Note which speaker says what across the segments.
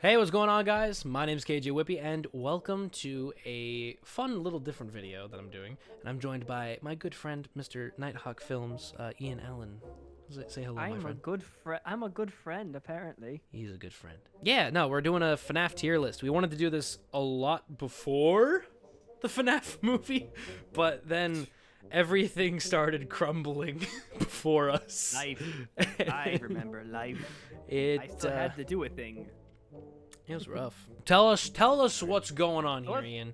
Speaker 1: Hey, what's going on, guys? My name is KJ Whippy, and welcome to a fun little different video that I'm doing. And I'm joined by my good friend, Mr. Nighthawk Films, Ian Allen. Say hello, my friend.
Speaker 2: I'm a good friend, apparently.
Speaker 1: He's a good friend. Yeah, no, we're doing a FNAF tier list. We wanted to do this a lot before the FNAF movie, but then everything started crumbling before us.
Speaker 2: Life. I remember life. I still
Speaker 1: It
Speaker 2: had to do a thing.
Speaker 1: it was rough. Tell us what's going on here, Ian.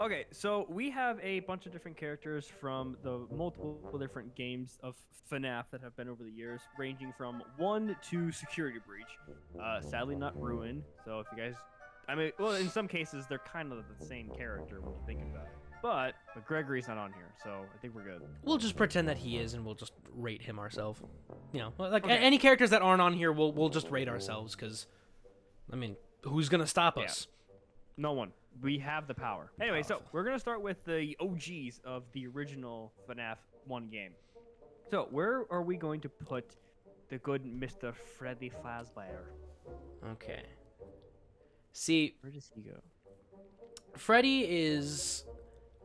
Speaker 2: Okay, so we have a bunch of different characters from the multiple different games of FNAF that have been over the years, ranging from 1 to Security Breach. Sadly not Ruin, so if you guys... I mean, well, in some cases, they're kind of the same character when you think about it. But Gregory's not on here, so I think we're good.
Speaker 1: We'll just pretend that he is, and we'll just rate him ourselves. You know, like
Speaker 2: Okay.
Speaker 1: any characters that aren't on here, we'll just rate ourselves, because, I mean, who's gonna stop us?
Speaker 2: No one. We have the power. Anyway, so we're going to start with the OGs of the original FNAF 1 game. So, where are we going to put the good Mr. Freddy Fazbear?
Speaker 1: Okay. See,
Speaker 2: Where does he go?
Speaker 1: Freddy is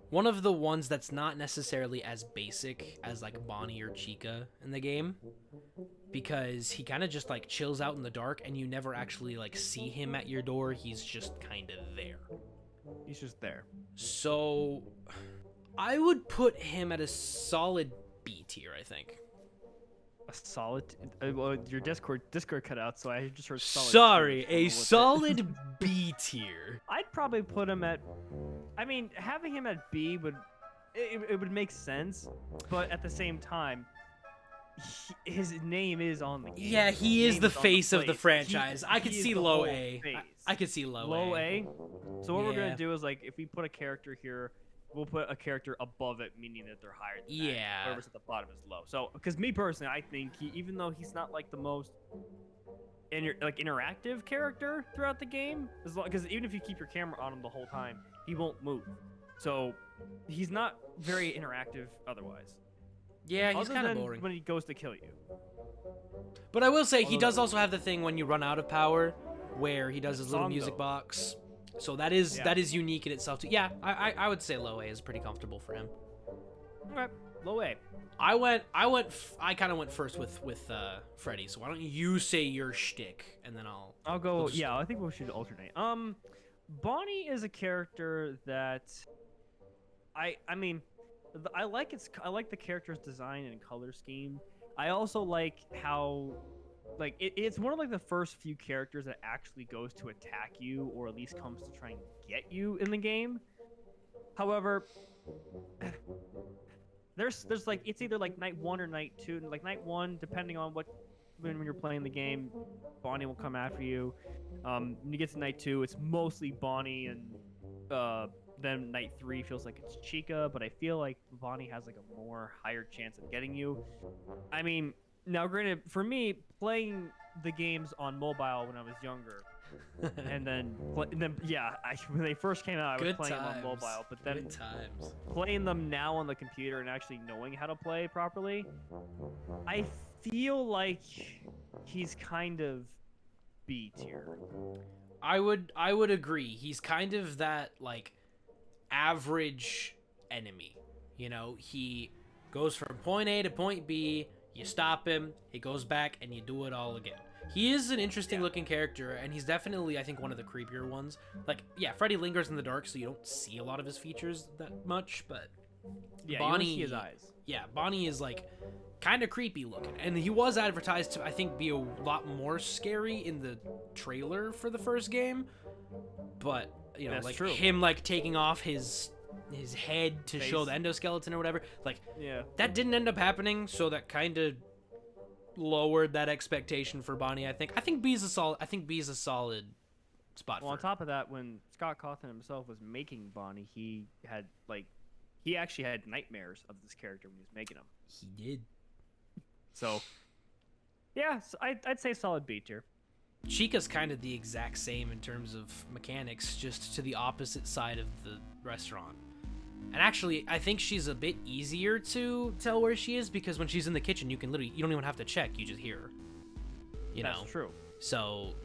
Speaker 1: one of the ones that's not necessarily as basic as, like, Bonnie or Chica in the game, because he kind of just, like, chills out in the dark, and you never actually, like, see him at your door. He's just kind of there.
Speaker 2: He's just there.
Speaker 1: So, I would put him at a solid B tier, I think.
Speaker 2: A solid... well, your Discord cut out, so I just heard solid.
Speaker 1: Sorry,
Speaker 2: tier,
Speaker 1: a
Speaker 2: so
Speaker 1: solid B tier.
Speaker 2: I'd probably put him at... I mean, having him at B would... It would make sense, but at the same time... his name is on the game.
Speaker 1: Yeah, he is the face of the franchise. I could
Speaker 2: he is
Speaker 1: see
Speaker 2: the
Speaker 1: low
Speaker 2: whole
Speaker 1: A.
Speaker 2: face.
Speaker 1: I could see low
Speaker 2: Low
Speaker 1: A.
Speaker 2: A. So what we're
Speaker 1: Yeah.
Speaker 2: gonna do is, like, if we put a character here, we'll put a character above it, meaning that they're higher than that.
Speaker 1: Yeah.
Speaker 2: Whoever's at the bottom is low. So, because me personally, I think even though he's not like the most interactive character throughout the game, because even if you keep your camera on him the whole time, he won't move. So he's not very interactive otherwise.
Speaker 1: Yeah, he's
Speaker 2: Other
Speaker 1: kind of
Speaker 2: than
Speaker 1: boring.
Speaker 2: when he goes to kill you.
Speaker 1: But I will say, he
Speaker 2: Although
Speaker 1: does
Speaker 2: that-
Speaker 1: also have the thing when you run out of power, where he does his little
Speaker 2: Song,
Speaker 1: music
Speaker 2: though.
Speaker 1: box. So that is
Speaker 2: Yeah.
Speaker 1: unique in itself too. Yeah, I would say low A is pretty comfortable for him.
Speaker 2: Okay, low A.
Speaker 1: I kind of went first with Freddy. So why don't you say your shtick, and then
Speaker 2: I'll go.
Speaker 1: we'll just-
Speaker 2: Yeah, I think we should alternate. Bonnie is a character that I mean, I like the character's design and color scheme. I also like how, like, it's one of, like, the first few characters that actually goes to attack you, or at least comes to try and get you in the game. However, there's like, it's either like night 1 or night 2. Like night 1, depending on when you're playing the game, Bonnie will come after you. When you get to night 2, it's mostly Bonnie, and then night 3 feels like it's Chica, but I feel like Bonnie has, like, a more higher chance of getting you. I mean, now granted, for me, playing the games on mobile when I was younger, and then when they first came out, I was
Speaker 1: Good
Speaker 2: playing them on
Speaker 1: times.
Speaker 2: mobile, but then
Speaker 1: Good times.
Speaker 2: playing them now on the computer and actually knowing how to play properly, I feel like he's kind of B tier.
Speaker 1: I would agree. He's kind of that, like, average enemy. You know, he goes from point A to point B, you stop him, he goes back, and you do it all again. He is an interesting looking character, and he's definitely, I think, one of the creepier ones. Like, yeah, Freddy lingers in the dark, so you don't see a lot of his features that much, but
Speaker 2: Yeah,
Speaker 1: Bonnie,
Speaker 2: you only see his eyes.
Speaker 1: yeah, Bonnie is, like, kind of creepy looking, and he was advertised to, I think, be a lot more scary in the trailer for the first game, but, you know,
Speaker 2: That's
Speaker 1: like,
Speaker 2: true.
Speaker 1: him, like, taking off his head to show the
Speaker 2: Face.
Speaker 1: endoskeleton or whatever, like,
Speaker 2: Yeah.
Speaker 1: that didn't end up happening, so that kind of lowered that expectation for Bonnie. I think B's a solid spot
Speaker 2: Well, on
Speaker 1: for
Speaker 2: top of that, when Scott Cawthon himself was making Bonnie, he actually had nightmares of this character when he was making him.
Speaker 1: he did.
Speaker 2: So, yeah, so I'd say solid B tier.
Speaker 1: Chica's kind of the exact same in terms of mechanics, just to the opposite side of the restaurant. And actually, I think she's a bit easier to tell where she is, because when she's in the kitchen, you don't even have to check, you just hear her. You know?
Speaker 2: That's true.
Speaker 1: So,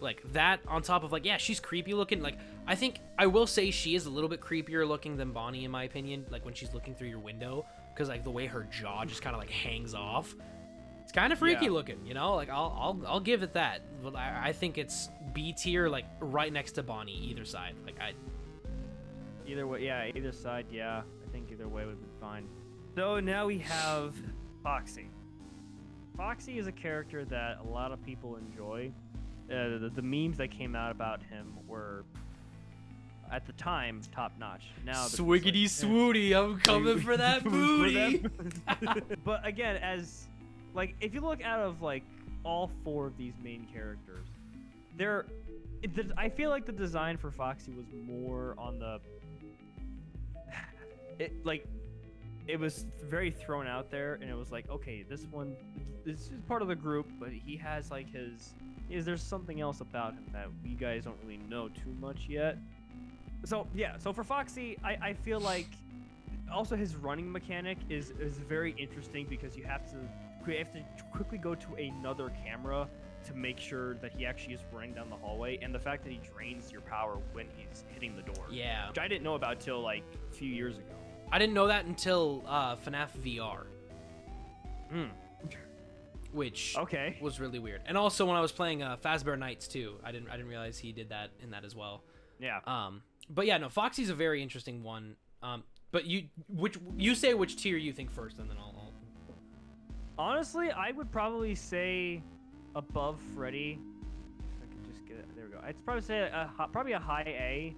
Speaker 1: Like that on top of like, yeah, she's creepy looking. Like I think I will say she is a little bit creepier looking than Bonnie in my opinion. Like when she's looking through your window, because like the way her jaw just kind of like hangs off, it's kind of freaky looking. You know, like I'll give it that. But I think it's B tier, like right next to Bonnie, either side. Like
Speaker 2: Either way, yeah, either side, yeah. I think either way would be fine. So now we have Foxy. Foxy is a character that a lot of people enjoy. The memes that came out about him were, at the time, top notch. Now,
Speaker 1: Swiggity swooty, I'm coming for that booty.
Speaker 2: But again, as like, if you look out of like all four of these main characters, I feel like the design for Foxy was more on the. It was very thrown out there, and it was like, okay, this is part of the group, but he has like there's something else about him that we guys don't really know too much yet. So yeah, so for Foxy, I feel like also his running mechanic is very interesting because you have to quickly go to another camera to make sure that he actually is running down the hallway, and the fact that he drains your power when he's hitting the door.
Speaker 1: Yeah.
Speaker 2: Which I didn't know about till like a few years ago.
Speaker 1: I didn't know that until FNAF VR. Which was really weird. And also when I was playing Fazbear Nights too, I didn't realize he did that in that as well.
Speaker 2: Yeah.
Speaker 1: But yeah, no, Foxy's a very interesting one. But you say which tier you think first, and then I'll...
Speaker 2: Honestly, I would probably say above Freddy. If I could just get it, there we go. I'd probably say probably a high A.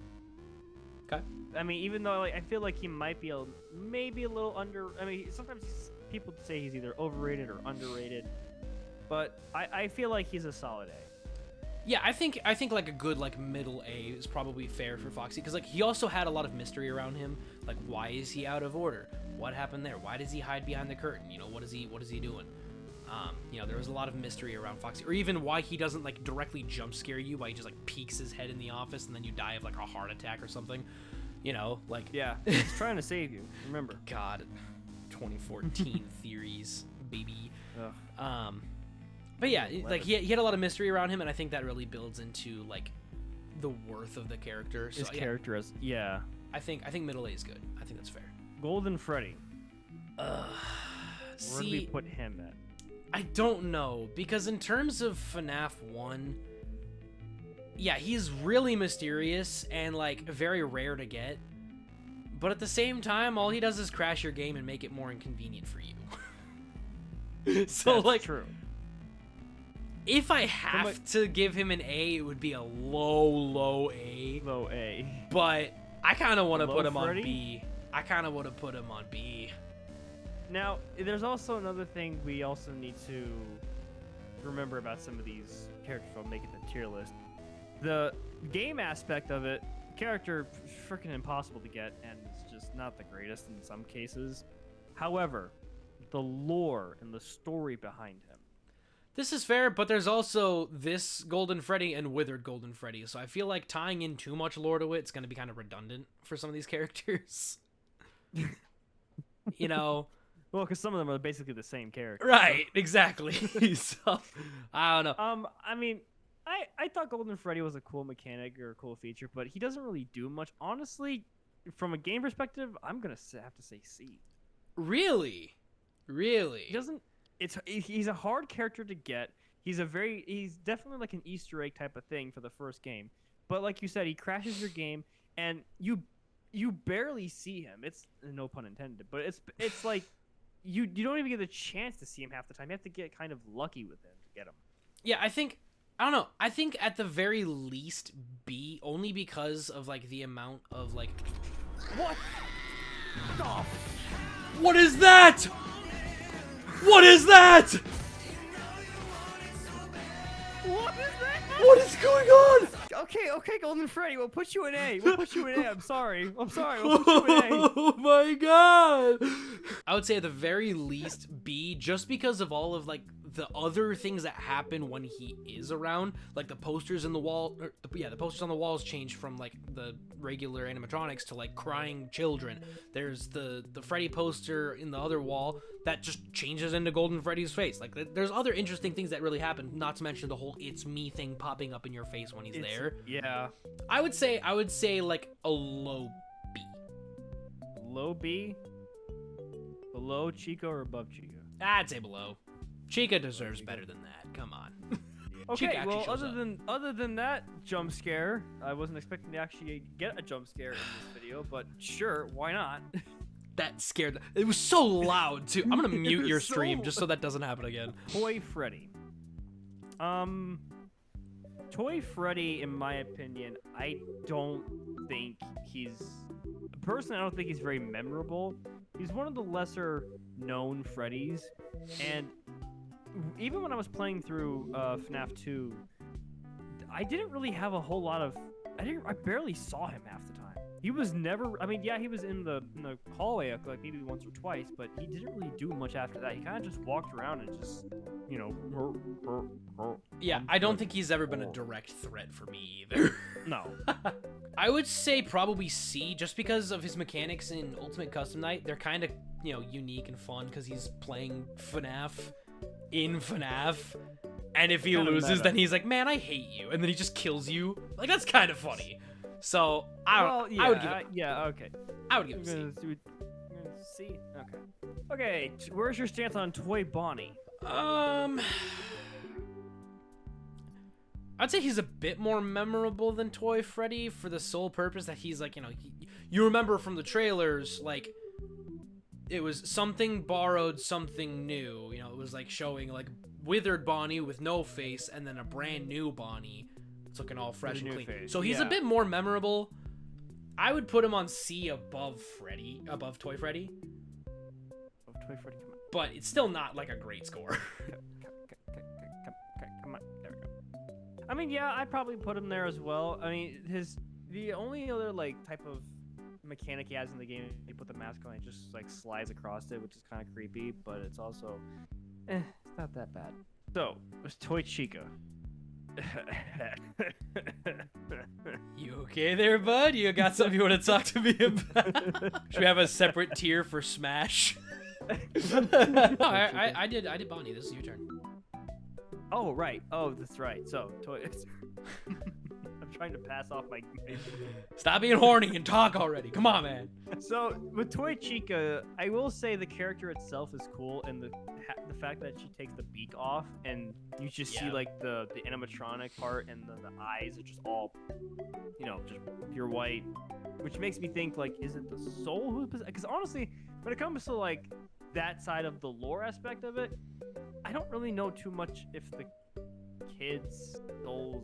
Speaker 1: Okay.
Speaker 2: I mean, even though like, I feel like he might be maybe a little under. I mean, sometimes people say he's either overrated or underrated, but I feel like he's a solid A.
Speaker 1: Yeah, I think like a good like middle A is probably fair for Foxy, because like he also had a lot of mystery around him. Like, why is he out of order? What happened there? Why does he hide behind the curtain? You know, what is he doing? You know, there was a lot of mystery around Foxy, or even why he doesn't like directly jump scare you, why he just like peeks his head in the office and then you die of like a heart attack or something. You know, like
Speaker 2: yeah, he's trying to save you. Remember,
Speaker 1: God, 2014 theories, baby.
Speaker 2: Ugh.
Speaker 1: But yeah, like he had a lot of mystery around him, and I think that really builds into like the worth of the character. So,
Speaker 2: his character as yeah.
Speaker 1: I think middle A is good. I think that's fair.
Speaker 2: Golden Freddy. Where do we
Speaker 1: See,
Speaker 2: put him at?
Speaker 1: I don't know, because in terms of FNAF 1, yeah, he's really mysterious and like very rare to get. But at the same time, all he does is crash your game and make it more inconvenient for you. So
Speaker 2: That's
Speaker 1: like
Speaker 2: true.
Speaker 1: If I have to give him an A, it would be a low A.
Speaker 2: Low A.
Speaker 1: But I kind of want to put him
Speaker 2: Freddy?
Speaker 1: on B. I kind of want to put him on B.
Speaker 2: Now, there's also another thing we also need to remember about some of these characters. I'll make it the tier list. The game aspect of it, character freaking impossible to get, and it's just not the greatest in some cases. However, the lore and the story behind him.
Speaker 1: This is fair, but there's also this Golden Freddy and Withered Golden Freddy, so I feel like tying in too much lore to it's going to be kind of redundant for some of these characters. You know?
Speaker 2: Well, because some of them are basically the same character.
Speaker 1: Right, exactly. So, I don't know.
Speaker 2: I mean, I thought Golden Freddy was a cool mechanic or a cool feature, but he doesn't really do much. Honestly, from a game perspective, I'm going to have to say C.
Speaker 1: Really?
Speaker 2: He doesn't... He's a hard character to get. He's definitely like an Easter egg type of thing for the first game. But like you said, he crashes your game, and you barely see him. It's no pun intended, but it's like you don't even get the chance to see him half the time. You have to get kind of lucky with him to get him.
Speaker 1: Yeah, I don't know. I think at the very least B, only because of like the amount of like.
Speaker 2: What? Oh.
Speaker 1: What is that? What is that?
Speaker 2: What is that?
Speaker 1: What is going on?
Speaker 2: Okay, Golden Freddy, we'll put you in A. I'm sorry. We'll put you in A.
Speaker 1: Oh my god. I would say at the very least B, just because of all of like the other things that happen when he is around, like the posters in the wall, the posters on the walls change from like the regular animatronics to like crying children. There's the Freddy poster in the other wall that just changes into Golden Freddy's face. Like there's other interesting things that really happen, not to mention the whole "it's me" thing popping up in your face when he's there.
Speaker 2: Yeah.
Speaker 1: I would say like a low B.
Speaker 2: Low B? Below Chico or above Chico?
Speaker 1: I'd say below. Chica deserves better than that. Come on. Chica
Speaker 2: Okay,
Speaker 1: actually
Speaker 2: well,
Speaker 1: shows up.
Speaker 2: other than that jump scare, I wasn't expecting to actually get a jump scare in this video, but sure, why not?
Speaker 1: That scared. It was so loud too. I'm gonna mute your
Speaker 2: So
Speaker 1: stream just so that doesn't happen again.
Speaker 2: Toy Freddy. Toy Freddy, in my opinion, I don't think he's... Personally, I don't think he's very memorable. He's one of the lesser known Freddys, and even when I was playing through FNAF 2, I didn't really have a whole lot of... I barely saw him half the time. He was never... I mean, yeah, he was in the hallway like maybe once or twice, but he didn't really do much after that. He kind of just walked around and just, you know...
Speaker 1: Yeah, I don't think he's ever been a direct threat for me either.
Speaker 2: No.
Speaker 1: I would say probably C, just because of his mechanics in Ultimate Custom Night. They're kind of, you know, unique and fun because he's playing FNAF in FNAF. And if he loses,
Speaker 2: meta.
Speaker 1: then he's like, man, I hate you. And then he just kills you. Like, that's kind of funny. So, I would give it...
Speaker 2: yeah, okay.
Speaker 1: I would give it C.
Speaker 2: I'm gonna C? Okay. Okay, where's your stance on Toy Bonnie?
Speaker 1: I'd say he's a bit more memorable than Toy Freddy for the sole purpose that he's like, you know, you remember from the trailers, like, it was something borrowed, something new. You know, it was like showing like withered Bonnie with no face and then a brand new Bonnie that's looking all fresh and clean.
Speaker 2: Face.
Speaker 1: So he's a bit more memorable. I would put him on C above Toy Freddy.
Speaker 2: Toy Freddy, come on.
Speaker 1: But it's still not like a great score.
Speaker 2: Come on. There we go. I mean, yeah, I'd probably put him there as well. I mean, the only other like type of mechanic he has in the game, you put the mask on, it just like slides across it, which is kind of creepy, but it's also, it's not that bad. So, it was Toy Chica.
Speaker 1: You okay there, bud? You got something you want to talk to me about? Should we have a separate tier for Smash? No, I did Bonnie. This is your turn.
Speaker 2: Oh, right. Oh, that's right. So, Toy... I'm trying to pass off my...
Speaker 1: Stop being horny and talk already. Come on, man.
Speaker 2: So, with Toy Chica, I will say the character itself is cool, and the fact that she takes the beak off, and you just see, like, the animatronic part, and the eyes are just all, you know, just pure white, which makes me think, like, is it the soul who's... Because, honestly, when it comes to, like, that side of the lore aspect of it, I don't really know too much if the kids' souls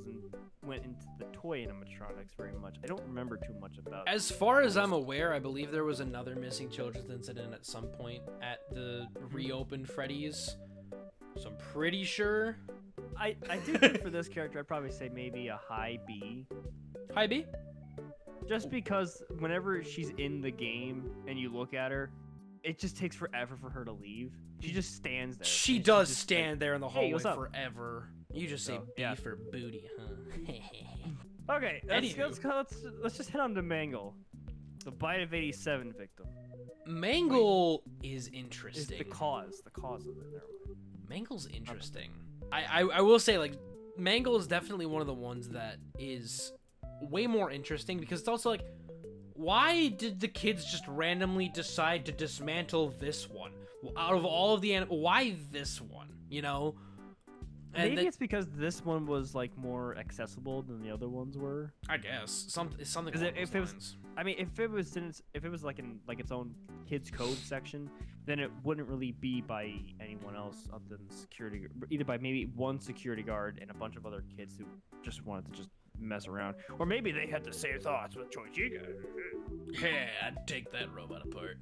Speaker 2: went into the toy animatronics very much. I don't remember too much about.
Speaker 1: As far as I'm aware, I believe there was another missing children's incident at some point at the reopened Freddy's. So I'm pretty sure.
Speaker 2: I do think for this character, I'd probably say maybe a high B.
Speaker 1: High B?
Speaker 2: Just because whenever she's in the game and you look at her, it just takes forever for her to leave. She just stands there.
Speaker 1: She does stand there in the hallway
Speaker 2: what's up?
Speaker 1: forever. You just say B for booty, huh?
Speaker 2: Okay, let's just head on to Mangle, the Bite of 87 victim.
Speaker 1: Mangle is interesting.
Speaker 2: Is the cause of it. Never mind.
Speaker 1: Mangle's interesting. I will say, like, Mangle is definitely one of the ones that is way more interesting because it's also like, why did the kids just randomly decide to dismantle this one? Out of all of the why this one? You know? And
Speaker 2: maybe it's because this one was like more accessible than the other ones were.
Speaker 1: I guess something. Along
Speaker 2: If
Speaker 1: those
Speaker 2: it was,
Speaker 1: lines.
Speaker 2: I mean, if it was like in like its own kids code section, then it wouldn't really be by anyone else other than security, either by maybe one security guard and a bunch of other kids who just wanted to just mess around, or maybe they had the same thoughts with Toy Chica.
Speaker 1: Yeah, I'd take that robot apart.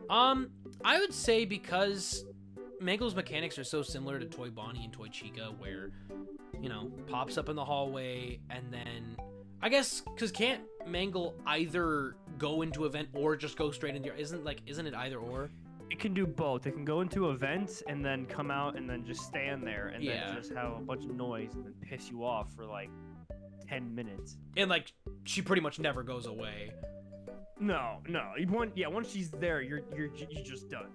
Speaker 1: I would say because Mangle's mechanics are so similar to Toy Bonnie and Toy Chica, where, you know, pops up in the hallway, and then I guess because can't Mangle either go into event or just go straight into isn't it either or?
Speaker 2: It can do both. It can go into events and then come out and then just stand there and
Speaker 1: Yeah.
Speaker 2: then just have a bunch of noise and then piss you off for like 10 minutes.
Speaker 1: And like she pretty much never goes away.
Speaker 2: No. Once she's there, you're just done.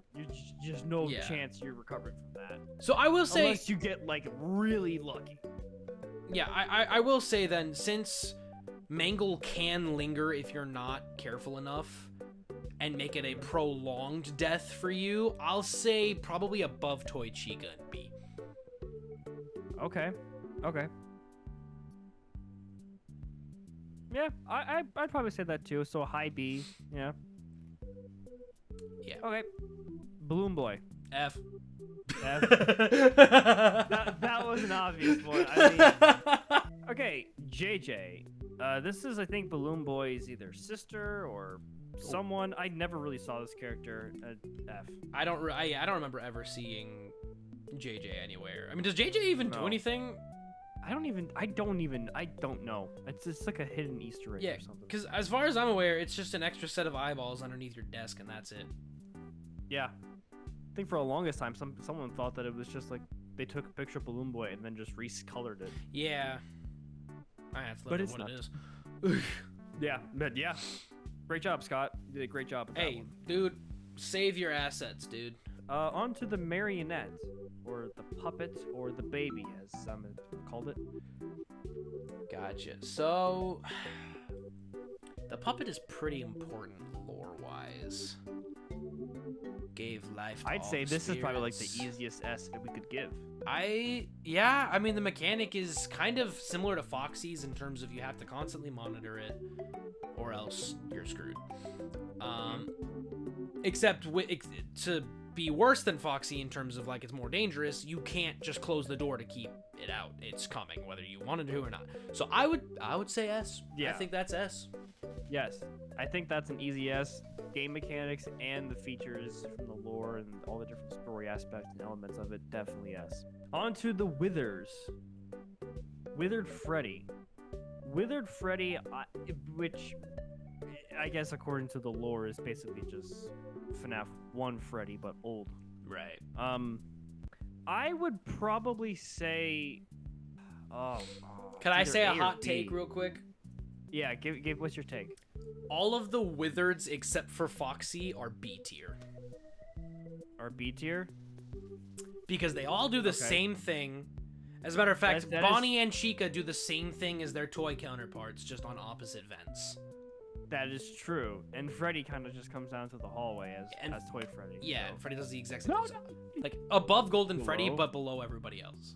Speaker 2: There's no
Speaker 1: Yeah.
Speaker 2: chance you're recovering from that.
Speaker 1: So I will say,
Speaker 2: Unless you get like really lucky.
Speaker 1: yeah, I will say then, since Mangle can linger if you're not careful enough and make it a prolonged death for you, I'll say probably above Toy Chica and B.
Speaker 2: Okay. Yeah, I'd probably say that too. So high B, yeah.
Speaker 1: Yeah.
Speaker 2: Okay. Balloon Boy.
Speaker 1: F.
Speaker 2: F. that was an obvious one. I mean, okay, JJ. This is, I think, Balloon Boy's either sister or someone. I never really saw this character. F.
Speaker 1: I don't remember ever seeing JJ anywhere. I mean, does JJ even do
Speaker 2: No.
Speaker 1: anything?
Speaker 2: I don't know. It's like a hidden Easter egg
Speaker 1: Yeah,
Speaker 2: or something.
Speaker 1: because as far as I'm aware, it's just an extra set of eyeballs underneath your desk, and that's it.
Speaker 2: Yeah. I think for the longest time, someone thought that it was just like they took a picture of Balloon Boy and then just recolored it.
Speaker 1: Yeah. That's
Speaker 2: But
Speaker 1: literally
Speaker 2: it's
Speaker 1: what
Speaker 2: not.
Speaker 1: it is.
Speaker 2: Yeah, but yeah. Great job, Scott. You did a great job. With that
Speaker 1: Hey,
Speaker 2: one.
Speaker 1: dude, save your assets, dude.
Speaker 2: On to the marionette, or the puppet, or the baby, as some have called it.
Speaker 1: Gotcha. So, the puppet is pretty important lore-wise. Gave life to
Speaker 2: I'd
Speaker 1: all
Speaker 2: say
Speaker 1: the
Speaker 2: this is probably like the
Speaker 1: spirits.
Speaker 2: easiest S that we could give.
Speaker 1: Yeah, I mean, the mechanic is kind of similar to Foxy's in terms of you have to constantly monitor it, or else you're screwed. Except to be worse than Foxy in terms of like it's more dangerous, you can't just close the door to keep it out. It's coming whether you wanted to or not. So I would say S.
Speaker 2: Yeah.
Speaker 1: I think that's S.
Speaker 2: Yes, I think that's an easy S. Game mechanics and the features from the lore and all the different story aspects and elements of it, definitely S. On to the Withers. Withered Freddy. Withered Freddy, which I guess according to the lore is basically just FNAF 1 Freddy, but old.
Speaker 1: Right.
Speaker 2: I would probably say...
Speaker 1: Can I
Speaker 2: either
Speaker 1: say a
Speaker 2: or
Speaker 1: hot
Speaker 2: B.
Speaker 1: take real quick?
Speaker 2: Yeah, give what's your take?
Speaker 1: All of the Wizards except for Foxy are B tier.
Speaker 2: Or B tier?
Speaker 1: Because they all do the
Speaker 2: Okay.
Speaker 1: same thing. As a matter of fact,
Speaker 2: That
Speaker 1: Bonnie and Chica do the same thing as their toy counterparts, just on opposite vents.
Speaker 2: That is true. And Freddy kind of just comes down to the hallway as Toy Freddy.
Speaker 1: Yeah,
Speaker 2: so.
Speaker 1: and Freddy does the exact same
Speaker 2: No,
Speaker 1: thing. Like, above Golden Freddy,
Speaker 2: Below?
Speaker 1: but below everybody else.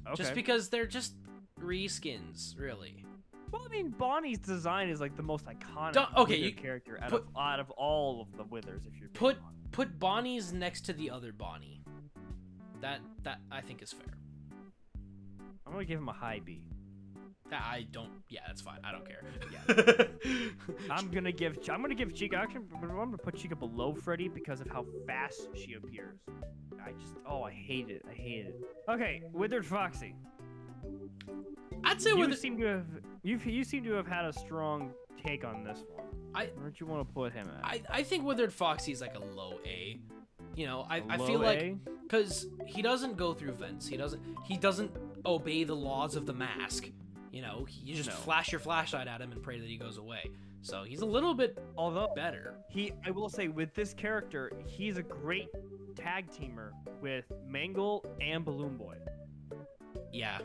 Speaker 2: Okay.
Speaker 1: Just because they're just reskins, really.
Speaker 2: Well, I mean, Bonnie's design is like the most iconic
Speaker 1: Okay,
Speaker 2: Wither
Speaker 1: you
Speaker 2: character
Speaker 1: put-
Speaker 2: out of all of the Withers. If you're being
Speaker 1: Put
Speaker 2: honest.
Speaker 1: put Bonnie's next to the other Bonnie. That I think is fair.
Speaker 2: I'm gonna give him a high B.
Speaker 1: I don't. Yeah, that's fine. I don't care.
Speaker 2: I'm gonna give Chica actually. I'm gonna put Chica below Freddy because of how fast she appears. I hate it. I hate it. Okay, Withered Foxy.
Speaker 1: I'd say
Speaker 2: You
Speaker 1: with
Speaker 2: seem to have had a strong take on this one. Where don't you want to put him at?
Speaker 1: I think Withered Foxy is like a low A. You know, I
Speaker 2: A
Speaker 1: feel
Speaker 2: low
Speaker 1: like
Speaker 2: A?
Speaker 1: because he doesn't go through vents. He doesn't obey the laws of the mask. You know, you just
Speaker 2: No.
Speaker 1: flash your flashlight at him and pray that he goes away. So he's a little bit
Speaker 2: Although
Speaker 1: better.
Speaker 2: I will say with this character, he's a great tag teamer with Mangle and Balloon Boy.
Speaker 1: Yeah,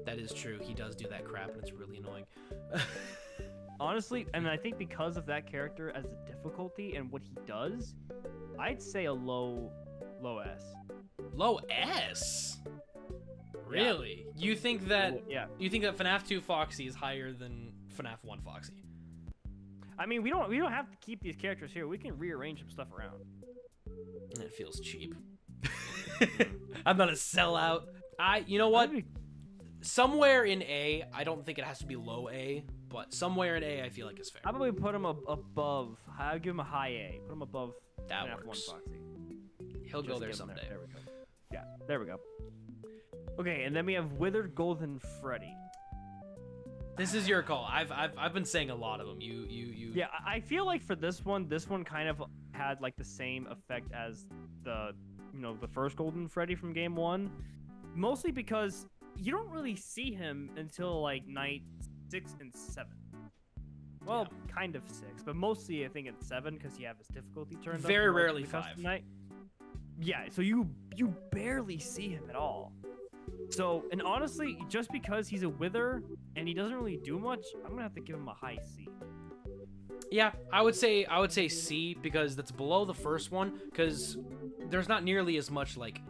Speaker 1: that is true. He does do that crap, and it's really annoying.
Speaker 2: Honestly, and I think because of that character as the difficulty and what he does, I'd say a low S.
Speaker 1: Low S. Really? You think that?
Speaker 2: Yeah.
Speaker 1: You think that FNAF 2 Foxy is higher than FNAF 1 Foxy?
Speaker 2: I mean, we don't have to keep these characters here. We can rearrange some stuff around.
Speaker 1: It feels cheap. I'm not a sellout. You know what? Somewhere in A, I don't think it has to be low A, but somewhere in A, I feel like it's fair.
Speaker 2: How about we put him above? I'll give him a high A. Put him above
Speaker 1: That
Speaker 2: FNAF 1
Speaker 1: works.
Speaker 2: Foxy.
Speaker 1: He'll go
Speaker 2: Just
Speaker 1: there
Speaker 2: give him
Speaker 1: someday.
Speaker 2: There we go. Yeah, there we go. Okay, and then we have Withered Golden Freddy.
Speaker 1: This is your call. I've been saying a lot of them. You.
Speaker 2: Yeah, I feel like for this one kind of had like the same effect as the the first Golden Freddy from game 1, mostly because you don't really see him until like night 6 and 7. Well, kind of 6, but mostly I think it's 7 because you have his difficulty turned up.
Speaker 1: Very
Speaker 2: in, like,
Speaker 1: rarely
Speaker 2: the
Speaker 1: 5.
Speaker 2: custom night. Yeah, so you barely see him at all. So, and honestly, just because he's a Wither and he doesn't really do much, I'm gonna have to give him a high C.
Speaker 1: Yeah, I would say C because that's below the first one because there's not nearly as much like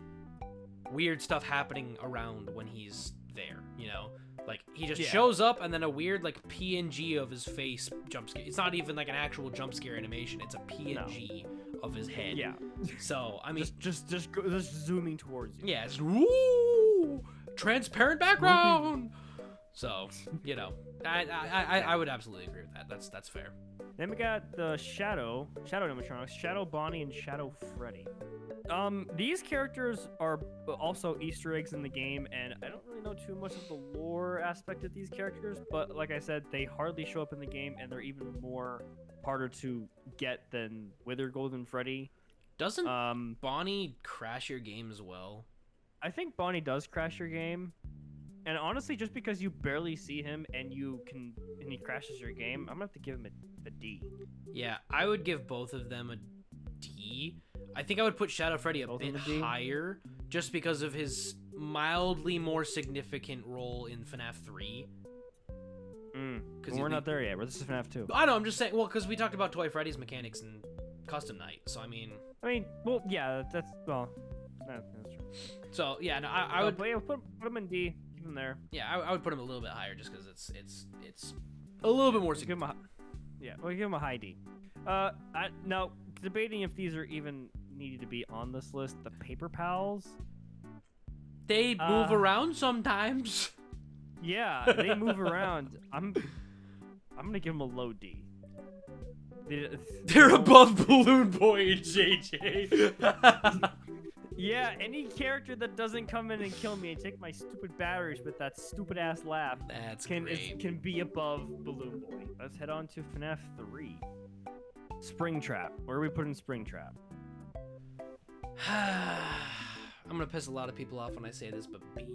Speaker 1: weird stuff happening around when he's there, you know? Like he just shows up and then a weird like PNG of his face jump scare. It's not even like an actual jump scare animation. It's a PNG of his head.
Speaker 2: Yeah.
Speaker 1: So, I mean
Speaker 2: just zooming towards you.
Speaker 1: yeah, it's woo, transparent background. So, you know, I would absolutely agree with that. That's fair.
Speaker 2: Then we got the Shadow animatronics, Shadow Bonnie and Shadow Freddy. These characters are also Easter eggs in the game, and I don't really know too much of the lore aspect of these characters, but like I said, they hardly show up in the game, and they're even more harder to get than Wither Golden Freddy.
Speaker 1: Doesn't Bonnie crash your game as well?
Speaker 2: I think Bonnie does crash your game. And honestly, just because you barely see him and he crashes your game, I'm gonna have to give him a D.
Speaker 1: Yeah, I would give both of them a D. I think I would put Shadow Freddy a bit higher, just because of his mildly more significant role in FNAF 3.
Speaker 2: Because we're not there yet. This is FNAF 2.
Speaker 1: I know. I'm just saying. Well, because we talked about Toy Freddy's mechanics in Custom Night, so I mean.
Speaker 2: Well, yeah, that's true.
Speaker 1: So yeah, no, I would.
Speaker 2: But yeah, put him in D. Keep him there.
Speaker 1: Yeah, I would put him a little bit higher, just because it's a little bit more significant.
Speaker 2: We'll give him a high D. Now debating if these are even needed to be on this list. The Paper Pals.
Speaker 1: They move around sometimes.
Speaker 2: Yeah, they move around. I'm gonna give them a low D.
Speaker 1: They're above Balloon Boy and JJ.
Speaker 2: Yeah, any character that doesn't come in and kill me and take my stupid batteries with that stupid ass laugh can be above Balloon Boy. Let's head on to FNAF 3. Springtrap. Where are we putting Springtrap?
Speaker 1: I'm gonna piss a lot of people off when I say this, but B,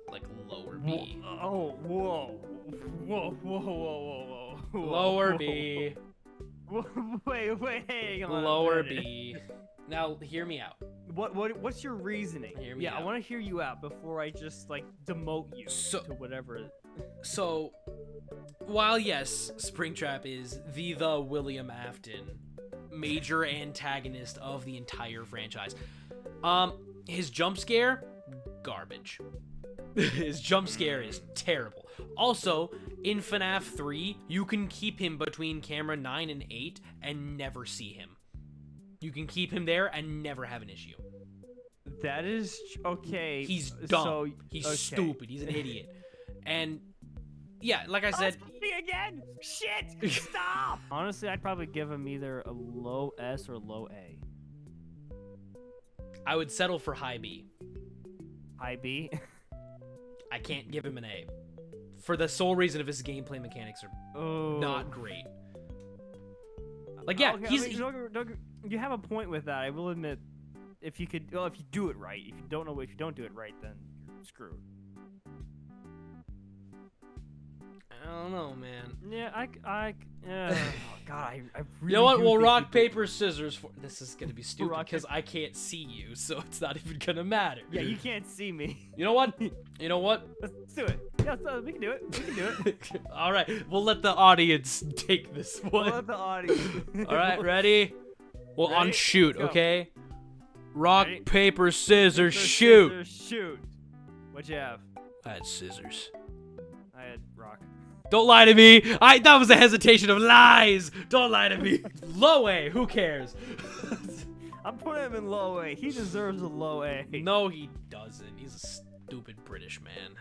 Speaker 1: like lower B.
Speaker 2: Whoa!
Speaker 1: Lower B.
Speaker 2: Wait, hang on.
Speaker 1: Lower B. Now, hear me out.
Speaker 2: What's your reasoning?
Speaker 1: Hear me out.
Speaker 2: I want to hear you out before I just like demote you to whatever.
Speaker 1: So, while yes, Springtrap is the William Afton major antagonist of the entire franchise, his jump scare, garbage. His jump scare is terrible. Also, in FNAF 3, you can keep him between camera 9 and 8 and never see him. You can keep him there and never have an issue.
Speaker 2: That is okay.
Speaker 1: He's dumb. He's stupid. He's an idiot. And yeah, like I said.
Speaker 2: Again. Shit. Stop. Honestly, I'd probably give him either a low S or low A.
Speaker 1: I would settle for high B.
Speaker 2: High B.
Speaker 1: I can't give him an A, for the sole reason of his gameplay mechanics are not great. Like yeah,
Speaker 2: you have a point with that. I will admit, if you do it right. If you don't do it right, then you're screwed.
Speaker 1: I don't know, man.
Speaker 2: Yeah, oh God, I really.
Speaker 1: You know what? We'll rock, paper, scissors. This is gonna be stupid because I can't see you, so it's not even gonna matter.
Speaker 2: Yeah, you can't see me.
Speaker 1: You know what?
Speaker 2: Let's do it. Yeah, we can do it. We can do it.
Speaker 1: All right, we'll let the audience take this one.
Speaker 2: We'll let the audience.
Speaker 1: All right, ready? Well,
Speaker 2: ready?
Speaker 1: On shoot, okay? Rock,
Speaker 2: Ready?
Speaker 1: paper, scissors, shoot.
Speaker 2: Shoot. What'd you have?
Speaker 1: I had scissors.
Speaker 2: I had rock.
Speaker 1: Don't lie to me. That was a hesitation of lies. Don't lie to me. Low A. Who cares?
Speaker 2: I'm putting him in low A. He deserves a low A.
Speaker 1: No, he doesn't. He's a stupid British man.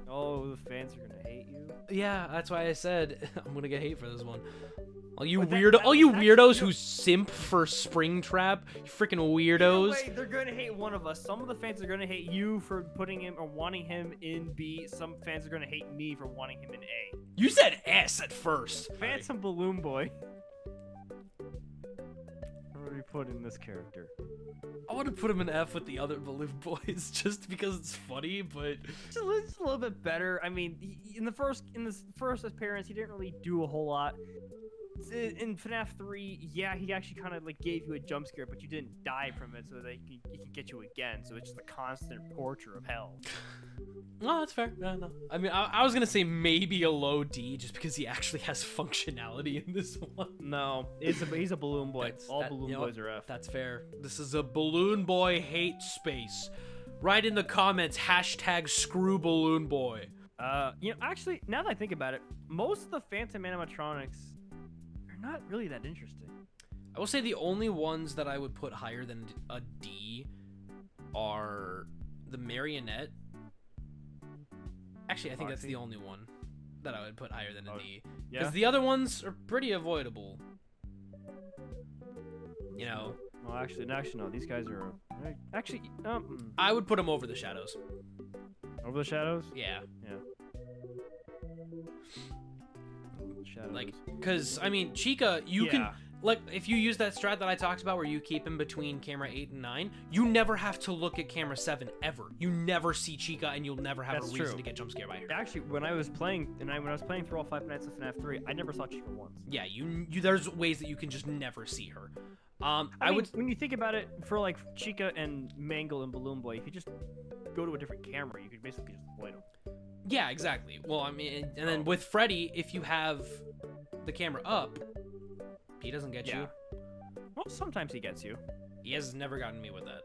Speaker 2: Oh, the fans are gonna hate you.
Speaker 1: Yeah, that's why I said I'm gonna get hate for this one. All you
Speaker 2: But
Speaker 1: weirdos who simp for Springtrap, you freaking weirdos.
Speaker 2: Wait, they're gonna hate one of us. Some of the fans are gonna hate you for putting him or wanting him in B. Some fans are gonna hate me for wanting him in A.
Speaker 1: You said S at first.
Speaker 2: Phantom Balloon Boy. put in this character?
Speaker 1: I want to put him in F with the other Balloon Boys just because it's funny, but
Speaker 2: Just a little bit better. I mean, in this first appearance, he didn't really do a whole lot. In FNAF 3, yeah, he actually kind of like gave you a jump scare, but you didn't die from it, so that he can get you again. So it's just a constant torture of hell.
Speaker 1: no, that's fair. No. I mean, I was gonna say maybe a low D just because he actually has functionality in this one.
Speaker 2: No, he's a balloon boy. All balloon boys are F.
Speaker 1: That's fair. This is a Balloon Boy hate space. Write in the comments hashtag screw Balloon Boy.
Speaker 2: Actually, now that I think about it, most of the Phantom animatronics are not really that interesting.
Speaker 1: I will say the only ones that I would put higher than a D are the Marionette. Actually, I think that's the only one that I would put higher than a D. Because the other ones are pretty avoidable. You know.
Speaker 2: Well, actually, no. These guys are actually.
Speaker 1: I would put them over the Shadows.
Speaker 2: Over the Shadows.
Speaker 1: Yeah.
Speaker 2: Yeah. Shadows.
Speaker 1: Like, because I mean, Chica, you can. Like, if you use that strat that I talked about where you keep him between camera 8 and 9, you never have to look at camera 7 ever. You never see Chica, and you'll never have a reason to get jump scared by her.
Speaker 2: Actually, when I was playing through all 5 nights of FNAF 3, I never saw Chica once.
Speaker 1: Yeah, you there's ways that you can just never see her.
Speaker 2: I mean, when you think about it, for like Chica and Mangle and Balloon Boy, if you just go to a different camera, you could basically just avoid them.
Speaker 1: Yeah, exactly. Well, I mean, and then with Freddy, if you have the camera up, he doesn't get you.
Speaker 2: Well, sometimes he gets you.
Speaker 1: He has never gotten me with that.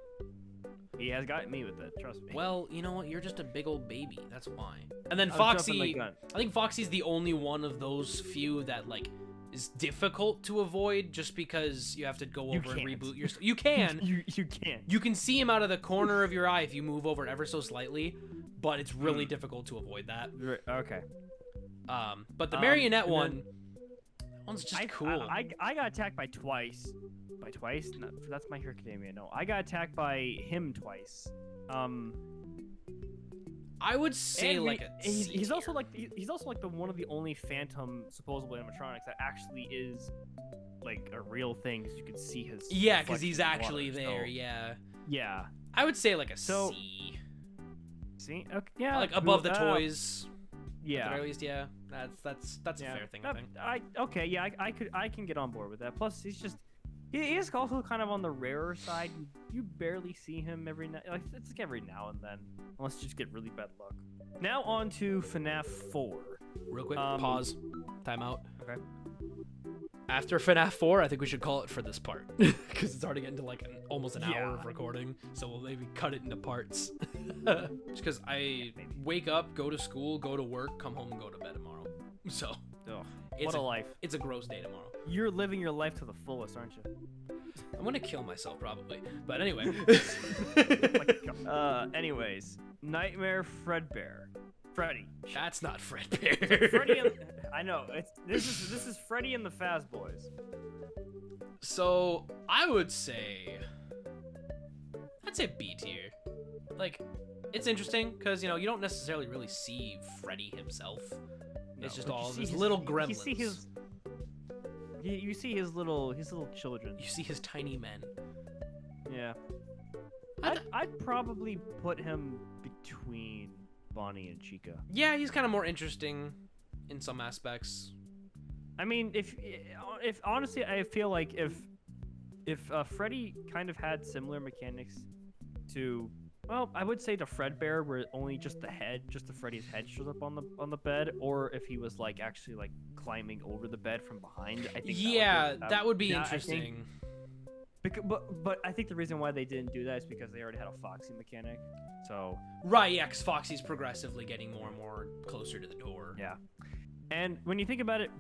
Speaker 2: He has gotten me with it, trust me.
Speaker 1: Well, you know what? You're just a big old baby. That's why. And then Foxy, I think Foxy's the only one of those few that, like, is difficult to avoid just because you have to go over and reboot your... You can.
Speaker 2: you can't.
Speaker 1: You can see him out of the corner of your eye if you move over ever so slightly, but it's really difficult to avoid that.
Speaker 2: Okay.
Speaker 1: But the Marionette one... One's just cool.
Speaker 2: I got attacked by twice. By twice? No, that's My Hero Academia. No, I got attacked by him twice.
Speaker 1: I would say like a C
Speaker 2: he's
Speaker 1: tier.
Speaker 2: also like the one of the only Phantom supposable animatronics that actually is like a real thing, because you can see his.
Speaker 1: Yeah, because he's actually there. Yeah.
Speaker 2: Yeah.
Speaker 1: I would say like a C.
Speaker 2: See? Okay. Yeah.
Speaker 1: Like above the toys.
Speaker 2: Yeah.
Speaker 1: At the very least, yeah. That's a fair thing, I think.
Speaker 2: Okay, yeah, I can get on board with that. Plus, he is also kind of on the rarer side. You barely see him every night. Like, it's like every now and then, unless you just get really bad luck. Now on to FNAF 4.
Speaker 1: Real quick, pause, time out.
Speaker 2: Okay.
Speaker 1: After FNAF 4, I think we should call it for this part because it's already getting to like almost an hour of recording, so we'll maybe cut it into parts. Just because I wake up, go to school, go to work, come home, and go to bed tomorrow. So,
Speaker 2: what a life!
Speaker 1: It's a gross day tomorrow.
Speaker 2: You're living your life to the fullest, aren't you?
Speaker 1: I'm gonna kill myself probably, but anyway.
Speaker 2: Anyways, Nightmare Fredbear. Freddy.
Speaker 1: That's not Fredbear.
Speaker 2: Freddy I know. This is Freddy and the Faz Boys.
Speaker 1: So I would say, I'd say B tier. Like, it's interesting because you don't necessarily really see Freddy himself. No, it's just all his little gremlins.
Speaker 2: You see his little children.
Speaker 1: You see his tiny men.
Speaker 2: Yeah. I'd probably put him between Bonnie and Chica.
Speaker 1: Yeah, he's kind of more interesting in some aspects.
Speaker 2: I mean, if honestly, I feel like if Freddy kind of had similar mechanics to, well, I would say to Fredbear, where only just the Freddy's head shows up on the bed, or if he was like actually like climbing over the bed from behind. I think that would be interesting. But I think the reason why they didn't do that is because they already had a Foxy mechanic. So
Speaker 1: right, yeah, because Foxy's progressively getting more and more closer to the door.
Speaker 2: Yeah, and when you think about it,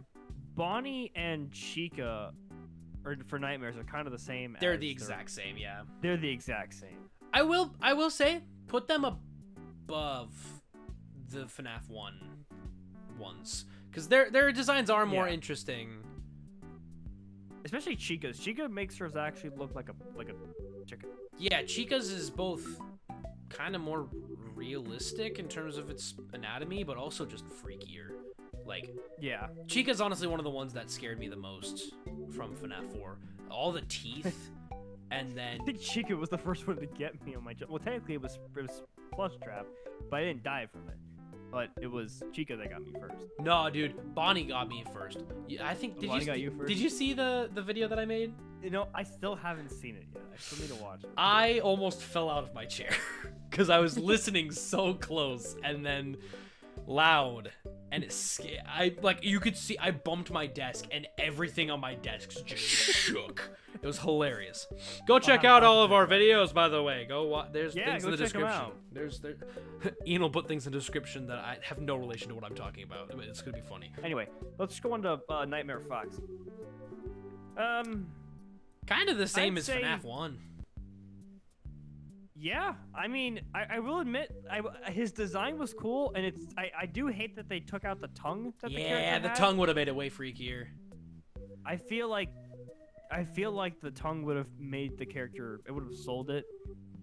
Speaker 2: Bonnie and Chica, or for Nightmares, are kind of the same.
Speaker 1: They're the exact same, yeah.
Speaker 2: They're the exact same.
Speaker 1: I will say, put them above the FNAF 1 ones, because their designs are more interesting.
Speaker 2: Especially Chica's. Chica makes hers actually look like a chicken.
Speaker 1: Yeah, Chica's is both kind of more realistic in terms of its anatomy, but also just freakier. Like,
Speaker 2: Yeah.
Speaker 1: Chica's honestly one of the ones that scared me the most from FNAF 4. All the teeth, and then
Speaker 2: I think Chica was the first one to get me on my jump. Well, technically it was Plush Trap, but I didn't die from it. But it was Chica that got me first.
Speaker 1: no, dude, Bonnie got me first. Yeah, I think
Speaker 2: Bonnie got you first?
Speaker 1: Did you see the video that I made?
Speaker 2: You know, I still haven't seen it yet. I still need to watch it.
Speaker 1: I almost fell out of my chair because I was listening so close and then loud, and you could see I bumped my desk and everything on my desk just shook. It was hilarious. Go check out all of our videos, by the way. Go watch. There's things in the
Speaker 2: check 'em
Speaker 1: description.
Speaker 2: out.
Speaker 1: There. Ian will put things in the description that I have no relation to what I'm talking about. It's gonna be funny.
Speaker 2: Anyway, let's go on to Nightmare Fox.
Speaker 1: Kind of the same
Speaker 2: I'd
Speaker 1: as
Speaker 2: say-
Speaker 1: FNAF 1.
Speaker 2: Yeah, I mean, I will admit, his design was cool, and I do hate that they took out the tongue that the character
Speaker 1: Yeah, the
Speaker 2: had.
Speaker 1: tongue would have made it way freakier.
Speaker 2: I feel like the tongue would have made the character, it would have sold it.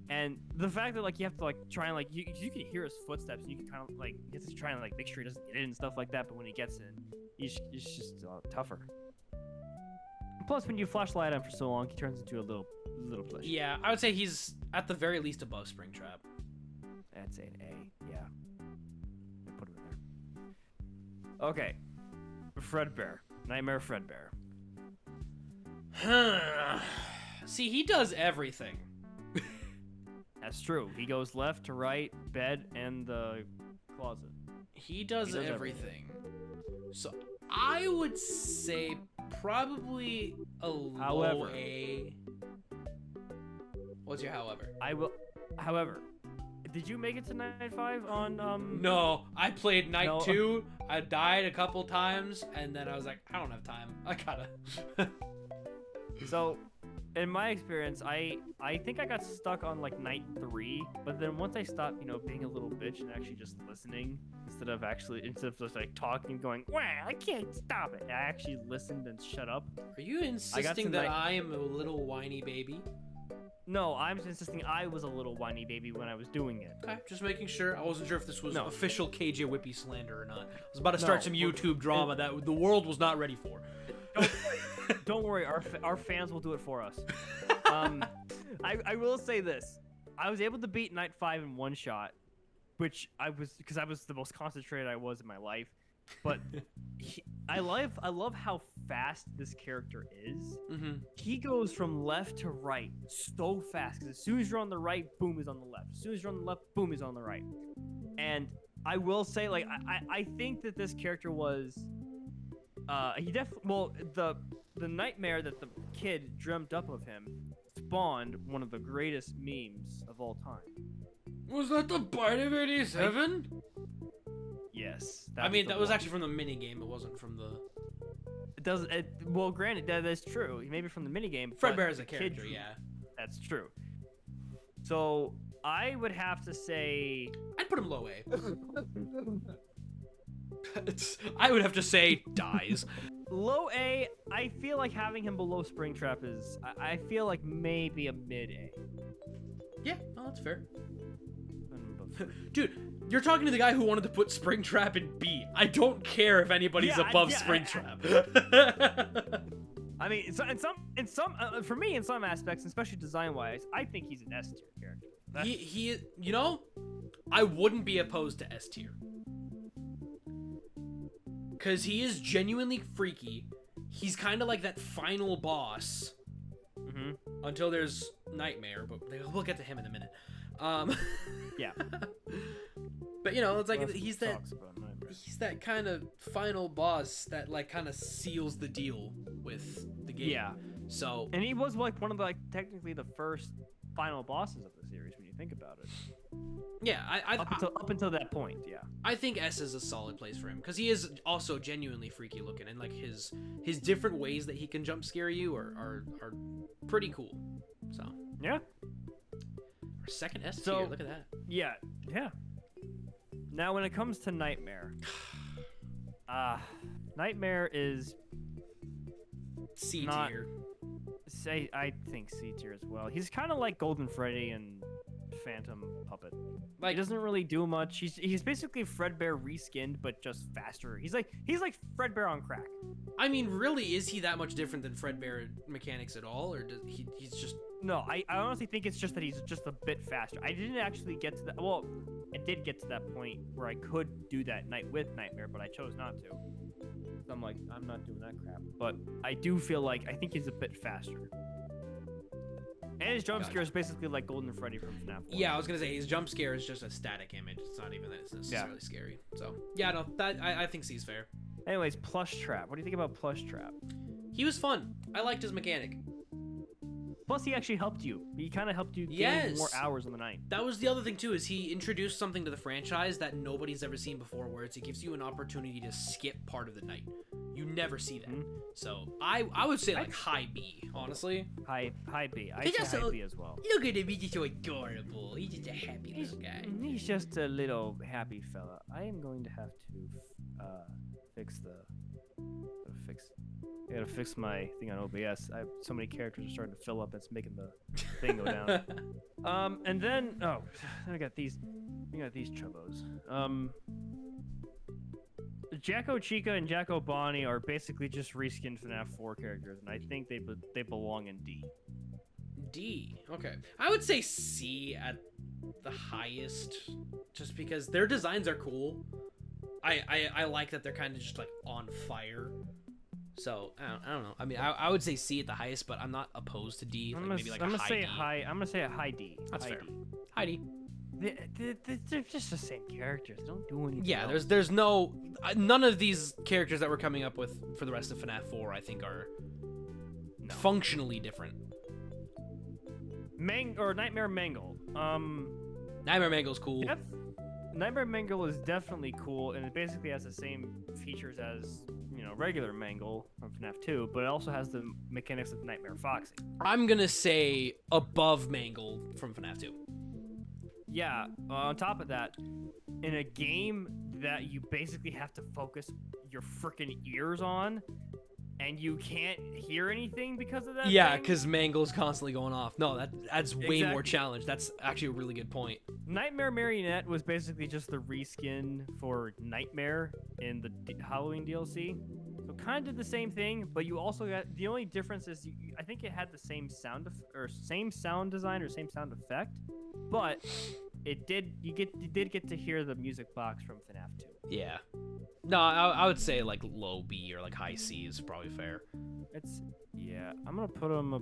Speaker 2: And the fact that like you have to like try and like you can hear his footsteps, and you can kind of like you have to try and like make sure he doesn't get in and stuff like that. But when he gets in, he's just tougher. Plus, when you flashlight him for so long, he turns into a little plush.
Speaker 1: Yeah, I would say he's at the very least above Springtrap.
Speaker 2: I'd say an A. Yeah. I put him in there. Okay. Fredbear. Nightmare Fredbear.
Speaker 1: See, he does everything.
Speaker 2: That's true. He goes left to right, bed, and the closet.
Speaker 1: He does
Speaker 2: He does
Speaker 1: everything. So I would say probably a low
Speaker 2: However.
Speaker 1: A. What's your however?
Speaker 2: However, did you make it to night 5 on
Speaker 1: No, I played night
Speaker 2: No.
Speaker 1: 2. I died a couple times, and then I was like, I don't have time. I gotta.
Speaker 2: So, in my experience, I think I got stuck on like night 3, but then once I stopped, being a little bitch and actually just listening instead of just like talking and going, wow, I can't stop it. I actually listened and shut up.
Speaker 1: Are you insisting
Speaker 2: to
Speaker 1: that
Speaker 2: night-
Speaker 1: I am a little whiny baby?
Speaker 2: No, I'm insisting I was a little whiny baby when I was doing it.
Speaker 1: Okay, just making sure. I wasn't sure if this was
Speaker 2: No.
Speaker 1: official KJ Whippy slander or not. I was about to start
Speaker 2: No,
Speaker 1: some
Speaker 2: we're-
Speaker 1: YouTube drama that the world was not ready for.
Speaker 2: Don't worry, our fans will do it for us. I will say this: I was able to beat night 5 in one shot, which because I was the most concentrated I was in my life. But I love how fast this character is.
Speaker 1: Mm-hmm.
Speaker 2: He goes from left to right so fast. Because as soon as you're on the right, boom, he's on the left. As soon as you're on the left, boom, he's on the right. And I will say, like, I think that this character was, he definitely, the nightmare that the kid dreamt up of him spawned one of the greatest memes of all time.
Speaker 1: Was that the Bite of 87?
Speaker 2: Yes.
Speaker 1: I mean, that was actually from the mini game. It wasn't from the.
Speaker 2: It doesn't. Well, granted, that is true. Maybe from the minigame.
Speaker 1: Fredbear is a
Speaker 2: the kid
Speaker 1: character,
Speaker 2: drew-
Speaker 1: yeah.
Speaker 2: That's true. So I would have to say.
Speaker 1: I'd put him low A. I would have to say dies.
Speaker 2: Low A, I feel like having him below Springtrap is. I feel like maybe a mid A.
Speaker 1: Yeah, no, that's fair. Dude, you're talking to the guy who wanted to put Springtrap in B. I don't care if anybody's
Speaker 2: Yeah,
Speaker 1: above
Speaker 2: yeah,
Speaker 1: Springtrap.
Speaker 2: I mean, for me, in some aspects, especially design-wise, I think he's an S tier character.
Speaker 1: he, I wouldn't be opposed to S tier. Because he is genuinely freaky. He's kind of like that final boss.
Speaker 2: Mm-hmm.
Speaker 1: Until there's Nightmare, but we'll get to him in a minute.
Speaker 2: Yeah.
Speaker 1: But it's like
Speaker 2: Russ
Speaker 1: he's that
Speaker 2: talks about Nightmare.
Speaker 1: he's that kind of final boss that like kind of seals the deal with the game.
Speaker 2: Yeah.
Speaker 1: So
Speaker 2: And he was like one of the technically the first final bosses of the series when you think about it.
Speaker 1: yeah,
Speaker 2: Up until that point, yeah.
Speaker 1: I think S is a solid place for him because he is also genuinely freaky looking, and like his different ways that he can jump scare you are pretty cool. So
Speaker 2: Yeah.
Speaker 1: our second S
Speaker 2: So-
Speaker 1: tier, look at that.
Speaker 2: Yeah. Now, when it comes to Nightmare, Nightmare is
Speaker 1: C
Speaker 2: not-
Speaker 1: tier.
Speaker 2: I think C tier as well. He's kind of like Golden Freddy and phantom puppet.
Speaker 1: Like,
Speaker 2: He doesn't really do much. He's basically Fredbear reskinned, but just faster. He's like Fredbear on crack.
Speaker 1: I mean, really, is he that much different than Fredbear mechanics at all, or does he's just?
Speaker 2: No, I honestly think it's just that he's just a bit faster. I didn't actually get to that. Well, I did get to that point where I could do that night with Nightmare, but I chose not to. So I'm like, I'm not doing that crap. But I do feel like I think he's a bit faster. And his jump scare is basically like Golden Freddy from FNAF 4.
Speaker 1: Yeah, I was gonna say his jump scare is just a static image. It's not even that it's necessarily scary. So yeah, no, that I think C's fair.
Speaker 2: Anyways, Plush Trap. What do you think about Plush Trap?
Speaker 1: He was fun. I liked his mechanic.
Speaker 2: Plus, he actually helped you. He kind of helped you gain more hours on the night.
Speaker 1: That was the other thing too, is he introduced something to the franchise that nobody's ever seen before, where it gives you an opportunity to skip part of the night. You never see that. So I would say like high B, honestly.
Speaker 2: High B. I say high B as well.
Speaker 1: Look at him, he's just so adorable. He's just a happy little guy.
Speaker 2: He's just a little happy fella. I am going to have to fix the. I gotta fix my thing on OBS. I have so many characters are starting to fill up. It's making the thing go down. And then I got these. We got these chubbos. Jacko Chica and Jacko Bonnie are basically just reskinned FNAF 4 characters, and I think they belong in D.
Speaker 1: D. Okay. I would say C at the highest, just because their designs are cool. I like that they're kind of just like on fire. So I don't know. I mean, I would say C at the highest, but I'm not opposed to D.
Speaker 2: I'm
Speaker 1: like maybe like
Speaker 2: gonna
Speaker 1: a high
Speaker 2: say
Speaker 1: D.
Speaker 2: high. I'm gonna say a high D.
Speaker 1: That's
Speaker 2: high
Speaker 1: fair.
Speaker 2: D.
Speaker 1: High D.
Speaker 2: They're just the same characters. They don't do anything.
Speaker 1: Yeah,
Speaker 2: else.
Speaker 1: there's no none of these characters that we're coming up with for the rest of FNAF 4 I think are functionally different.
Speaker 2: Nightmare Mangle.
Speaker 1: Nightmare Mangle's cool.
Speaker 2: Nightmare Mangle is definitely cool, and it basically has the same features as regular Mangle from FNAF 2, but it also has the mechanics of Nightmare Foxy.
Speaker 1: I'm gonna say above Mangle from FNAF 2.
Speaker 2: Yeah, on top of that, in a game that you basically have to focus your freaking ears on, and you can't hear anything because of that.
Speaker 1: Yeah, because Mangle's constantly going off. No, that's way more
Speaker 2: Exactly.
Speaker 1: challenge. That's actually a really good point.
Speaker 2: Nightmare Marionette was basically just the reskin for Nightmare in the Halloween DLC. So kind of the same thing, but you also got the only difference is I think it had the same sound same sound design or same sound effect, but you did get to hear the music box from FNAF 2.
Speaker 1: Yeah. No, I would say like low B or like high C is probably fair.
Speaker 2: I'm gonna put him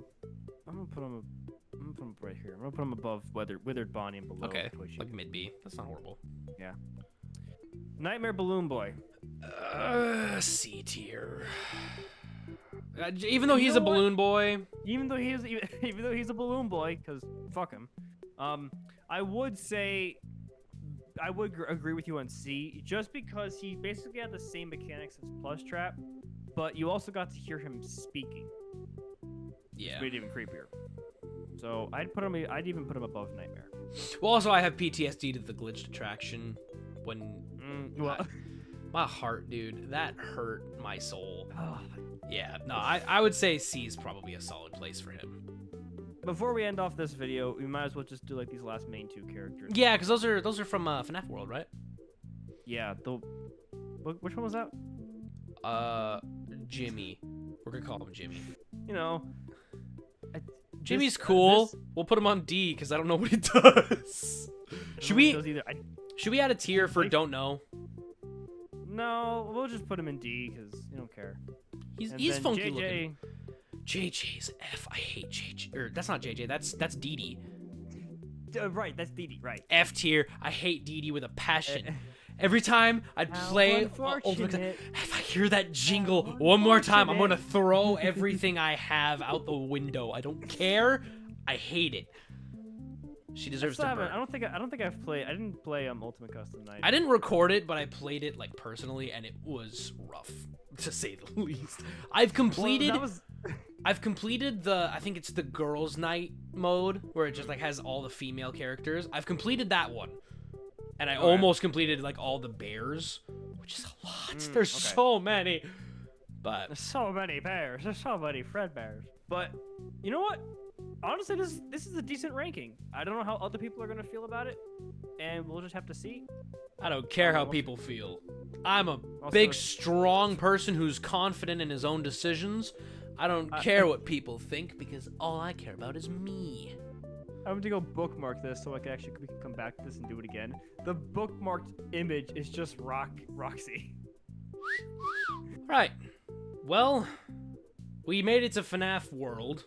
Speaker 2: right here. I'm gonna put him above Withered Bonnie and below
Speaker 1: Okay,
Speaker 2: Toy Chica.
Speaker 1: like mid B. That's not horrible.
Speaker 2: Yeah. Nightmare Balloon Boy.
Speaker 1: C tier. Even though he's a balloon boy.
Speaker 2: Even though he's a balloon boy, because fuck him. I would say I would agree with you on C, just because he basically had the same mechanics as Plush Trap, but you also got to hear him speaking.
Speaker 1: Yeah.
Speaker 2: Which made it even creepier. So I'd even put him above Nightmare.
Speaker 1: Well, also I have PTSD to the glitched attraction when my heart, dude, that hurt my soul. Yeah, no, I would say C is probably a solid place for him.
Speaker 2: Before we end off this video, we might as well just do like these last main two characters.
Speaker 1: Yeah, because those are from FNAF World, right?
Speaker 2: Yeah. Which one was that?
Speaker 1: Jimmy. We're gonna call him Jimmy. Jimmy's cool. We'll put him on D because I don't know what he does. Should we add a tier for don't know?
Speaker 2: No, we'll just put him in D because you don't care.
Speaker 1: He's funky looking. JJ's F. I hate JJ. Or that's not JJ. That's Dee Dee.
Speaker 2: Right, that's Dee Dee. Right.
Speaker 1: F tier. I hate Dee Dee with a passion. Every time I'd play Ultimate, if I hear that jingle one more time, I'm gonna throw everything I have out the window. I don't care. I hate it. She deserves to burn.
Speaker 2: I don't think I've played. I didn't play Ultimate Custom Night.
Speaker 1: I didn't record it, but I played it like personally, and it was rough, to say the least. I've completed the, I think it's the girls' night mode, where it just like has all the female characters. I've completed that one, and I almost completed like all the bears, which is a lot. There's so many, but
Speaker 2: there's so many bears. There's so many Fred bears. But you know what? Honestly, this is a decent ranking. I don't know how other people are gonna feel about it, and we'll just have to see.
Speaker 1: I don't care how people feel. I'm a
Speaker 2: Also-
Speaker 1: big, strong person who's confident in his own decisions. I don't care what people think because all I care about is me.
Speaker 2: I'm going to go bookmark this so we can come back to this and do it again. The bookmarked image is just Roxy.
Speaker 1: Right. Well, we made it to FNAF World.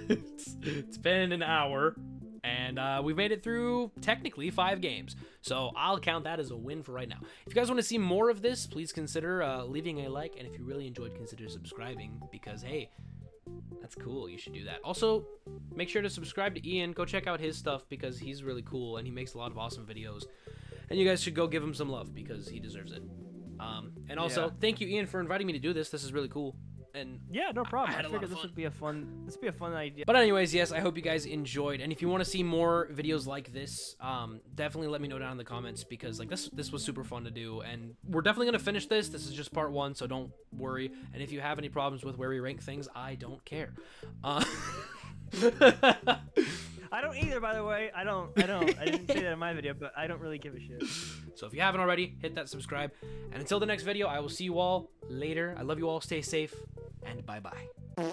Speaker 1: It's been an hour, and we've made it through technically 5 games. So I'll count that as a win for right now. If you guys want to see more of this, please consider leaving a like, and if you really enjoyed, consider subscribing because, hey, that's cool. You should do that. Also, make sure to subscribe to Ian. Go check out his stuff because he's really cool and he makes a lot of awesome videos. And you guys should go give him some love because he deserves it. And also, thank you, Ian, for inviting me to do this. This is really cool. And
Speaker 2: yeah, no problem.
Speaker 1: I had a lot
Speaker 2: figured
Speaker 1: of
Speaker 2: this
Speaker 1: fun.
Speaker 2: would be a fun idea.
Speaker 1: But anyways, yes, I hope you guys enjoyed. And if you want to see more videos like this, definitely let me know down in the comments because like this was super fun to do. And we're definitely gonna finish this. This is just part 1, so don't worry. And if you have any problems with where we rank things, I don't care.
Speaker 2: I don't either, by the way. I didn't say that in my video, but I don't really give a shit.
Speaker 1: So if you haven't already, hit that subscribe. And until the next video, I will see you all later. I love you all. Stay safe, and bye-bye.